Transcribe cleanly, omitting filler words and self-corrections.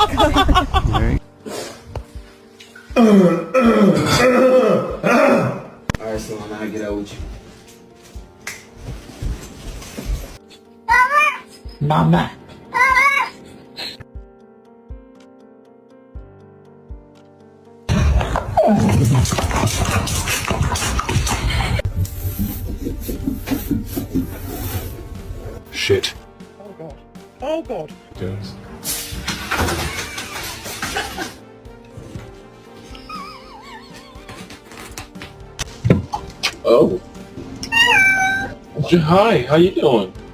Alright. Alright, so now I get out with you. Mama. Shit. Oh God. Oh God. Yes. Oh. Hi, how you doing?